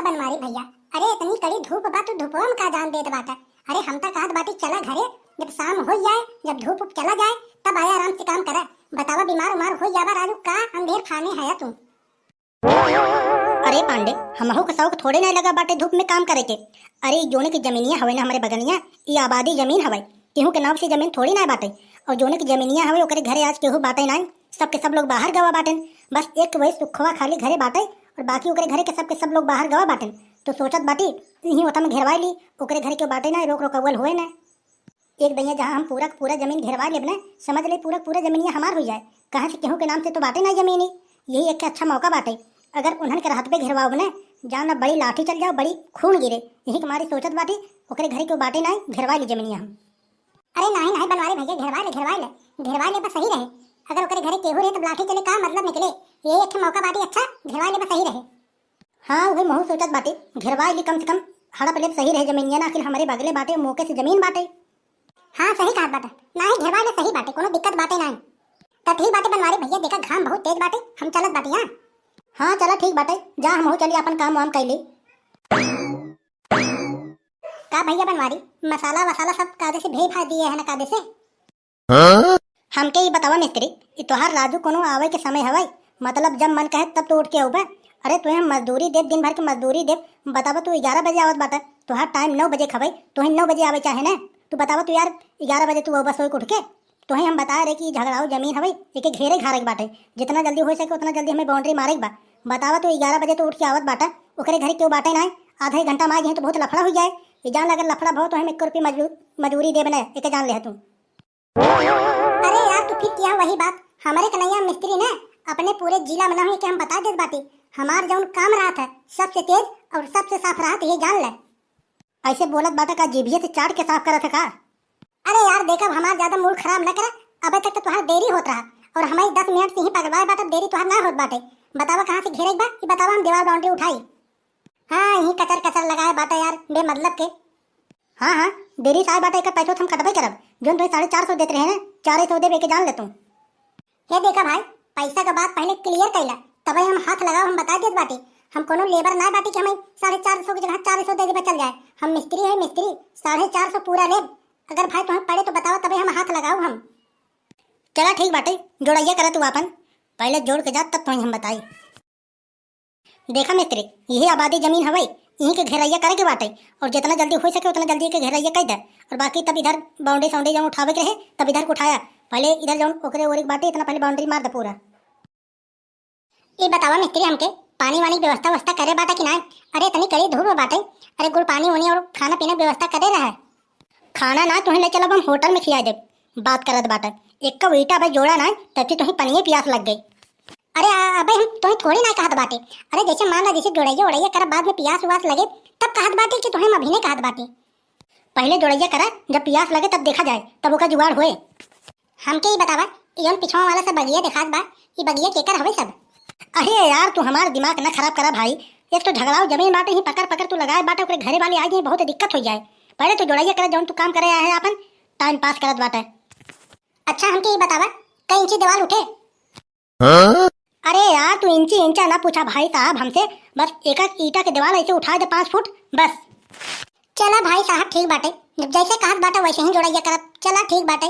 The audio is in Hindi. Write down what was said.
बनवारी भैया। अरे इतनी कड़ी धूप बा तो धूपवा में का जान देत बाटा। अरे हम तक कहत बाटी चला घरे, जब शाम हो जाए, जब धूप उप चला जाए तब आया आराम से काम करा। बतावा बीमार उमार हो जावा राजू, का अंधेर खाने है तू। अरे पांडे, हमहू का शौक थोड़े नहीं लगा बाटे धूप में काम करे के। अरे जोने की जमीनिया हवे ना हमारे बगनिया, ये आबादी जमीन हवे, केहू के नाम से जमीन थोड़ी ना बाटे। और जोने की जमीनिया हवे ओकरे घरे आज केहू बाटे नहीं, सबके सब लोग बाहर गवा बाटे। बस एक वही सुखवा खाली घरे बाटे और बाकी ओकरे घरे के सब लोग बाहर गवा बाटे। तो सोचत बाटी यही ओता में घेरवा ली, ओकरे घरे के बाटे ना रोक रोकवल होए ना। एक दैया जहाँ हम पूरा जमीन घेरवा लेब ना, समझ ले पूरा जमीनिया हमार हो जाए। कहाँ से केहू के नाम से तो बाटे ना जमीनी, यही एक अच्छा मौका बाटे। अगर उन्हन के हाथ पे घेरवाओ ना, जान ना बड़ी लाठी चल जाओ, बड़ी खून गिरे। यही हमारी सोचत बाटी ओकरे घरे के बाटे ना घेरवा ली जमीनिया हम। अरे नहीं बनवारी भैया, घेरवा ले बस सही रहे। अगर ओकरे घरे केहू रहे तब लाठी चले का मतलब निकले, यही एक मौका बाटी अच्छा, घेरवा ले बस सही रहे। हाँ वही महू सोचत बाटे घेरवा ली, कम से कम हड़प ले सही रहे जमीनिया ना, आखिर हमारे बगले बाटे मौके से जमीन बाटे। हाँ सही कहा बाटा, नहीं घेरवा ले सही बाटे, कोनो दिक्कत बाटे नहीं। तब ठीक बाटे बनवारी भैया, देखा घाम बहुत तेज बाटे, हम चलत बाटी। हाँ हाँ चला ठीक बाटे, जा हमहू चली अपन काम वाम कैली। का भैया बनवारी, मसाला वसाला सब कादे से भेज भा दिए है ना कादे से। हमके ही बतावा मिस्त्री, तोहार राजू कोनो आवे के समय हवे, मतलब जब मन कहे तब तो उठ के आऊबे। अरे तुम्हें मजदूरी दे, दिन भर की मजदूरी दे। बतावा तू 11 बजे आवत बाटा, तोहार टाइम 9 बजे खबई, तुम्हें 9 बजे आवे चाहे ना। तू बतावा तू यार 11 बजे तू बस उठ के, तुम्हें हम बता रहे कि झगड़ाओ जमीन हवे, एक घेरे घारे के बाटे, जितना जल्दी हो सके उतना जल्दी हमें बाउंड्री मारे बा। बतावा तू 11 बजे तो उठ के आवत बाटा, ओकरे घरे क्यों बाटे ना, आधा एक घंटा में आ गए तो बहुत लफड़ा हो जाए। ये जान अगर लफड़ा भाव तो हमें 1 रुपये मजदूरी दे बने, एक जान ले तू। अरे यार तू फिर किया वही बात, हमारे कन्हैया मिस्त्री ने अपने पूरे जिला में नहीं कि हम बता देत बाटी, हमार जौन काम रहा था सबसे तेज और सबसे साफ रहा था, ये जान ले। ऐसे बोलत बाटा का जीभिया से चाट के साफ करा था का। अरे यार देखा हमार ज्यादा मूड खराब न करा, अबे तक तो तुहार देरी होत रहा और हमारी 10 मिनट से ही पगड़वाए बाटा, देरी तुहार ना होत बाटे। बतावा कहाँ से घेरे बा, ये बतावा हम दीवार बाउंड्री उठाई। हाँ यही कचर लगाए बाटा यार बेमतलब के। हाँ देरी साहब बाटा एक पैसों हम कटबे करब, जो तुम 450 देते रहे ना 400 दे के जान ले तू। ये देखा भाई, पैसा का बात पहले क्लियर कैला तब हम हाथ लगाओ, हम बता देत बाटी। हम कोनो लेबर ना बाटी कि हमें 450 की जगह 400 दे चल जाए। हम मिस्त्री है, मिस्त्री 450 पूरा ले। अगर भाई तुम्हें पड़े तो बताओ, तभी हम हाथ लगाओ। हम चला ठीक बाटे, जोड़ैया करा तू अपन, पहले जोड़ के जा तब तुम्हें हम बताई। देखा मिस्त्री, यही आबादी जमीन हवे, यहीं के घेरैया करे के बाटे, और जितना जल्दी हो सके उतना जल्दी के घेरैया कर दे। और बाकी तब इधर बाउंड्री साउंड्री जब उठावे के रहे तब इधर को उठाया, पहले इधर जब ओकरे ओरे बाटे इतना पहले बाउंड्री मार दे पूरा। ये बतावा मिस्त्री हमके पानी वानी व्यवस्था करे बाटा कि ना। अरे इतनी कड़ी धूप बाटे, अरे गुड़ पानी वानी और खाना पीना व्यवस्था करे रहा है। खाना ना तुम्हें ले चलब हम होटल में खिया दे, बात करत बाटा एक का ईटा भाई जोड़ा ना तब तुम्हें पनिए प्यास लग गई। अरे अबे हम तुम्हें थोड़ी ना कहत बाटे, अरे जैसे मान ला जैसे जोड़ैया उड़ैया कर बाद में प्यास उवास लगे तब कहत बाटे कि तुम्हें अभी नहीं कहत बाटे। पहले जोड़ैया करा, जब प्यास लगे तब देखा जाए, तब ओका जुगाड़ होए। हमके ही बतावा, ये पिछवा वाला सब बगिया दिखात बा, ये बगिया केकर हवे सब। अरे यार तू हमारा दिमाग ना खराब करा भाई, एक तो झगड़ाओ जमीन बाटे ही पकड़ तू लगाए बाटे, ओकरे घरे वाले आ गए बहुत दिक्कत हो जाए। पहले तो जोड़ैया करे जौन तू काम करे है अपन टाइम पास करत बाटे। अच्छा हमके ये बतावा, कई इंची दीवार उठे। अरे यार तू इंची इंचा ना पूछा भाई साहब हमसे, बस एक ईटा के दीवार ऐसे उठा दे 5 फुट बस। चला भाई साहब ठीक बाटे, जब जैसे कहत बाटा वैसे ही जोड़ैया करत, चला ठीक बाटे।